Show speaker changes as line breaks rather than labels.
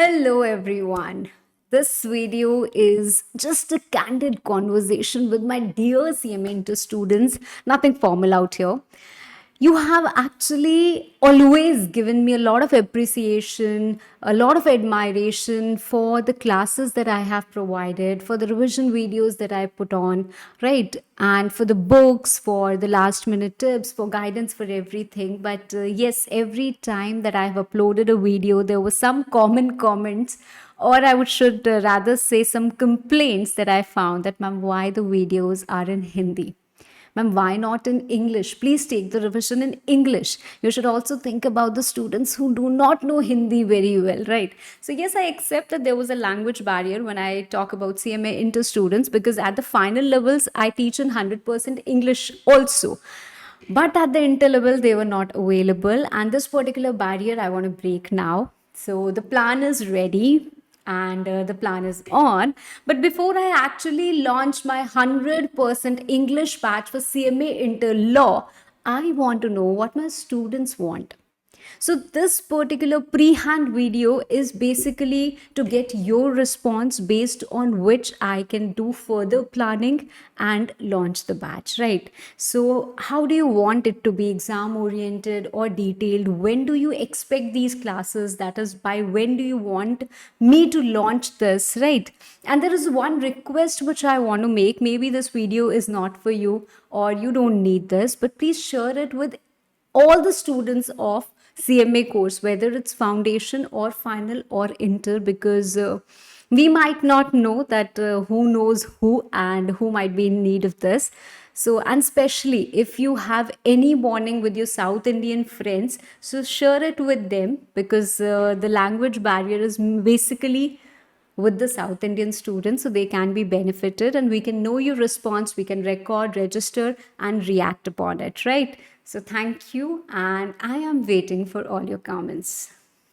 Hello, everyone. This video is just a candid conversation with my dear CMA Inter students. Nothing formal out here. You have actually always given me a lot of appreciation, a lot of admiration for the classes that I have provided, for the revision videos that I put on, right? And for the books, for the last minute tips, for guidance, for everything. But yes, every time that I've uploaded a video, there was some common comments, or I would should rather say some complaints that I found that, ma'am, why the videos are in Hindi. Ma'am, why not in English? Please take the revision in English. You should also think about the students who do not know Hindi very well, right? So, yes, I accept that there was a language barrier when I talk about CMA Inter students because at the final levels, I teach in 100% English also. But at the inter level, they were not available. And this particular barrier I want to break now. So, the plan is ready and the plan is on. But before I actually launch my 100% English batch for CMA Inter Law, I want to know what my students want. So, this particular pre-hand video is basically to get your response based on which I can do further planning and launch the batch, right? So, how do you want it to be, exam oriented or detailed? When do you expect these classes? That is, by when do you want me to launch this, right? And there is one request which I want to make. Maybe this video is not for you or you don't need this, but please share it with all the students of CMA course, whether it's foundation or final or inter, because we might not know that who knows who and who might be in need of this. So, and especially if you have any bonding with your South Indian friends, so share it with them because the language barrier is basically with the South Indian students, so they can be benefited and we can know your response, we can record, register, and react upon it, right? So, thank you, and I am waiting for all your comments.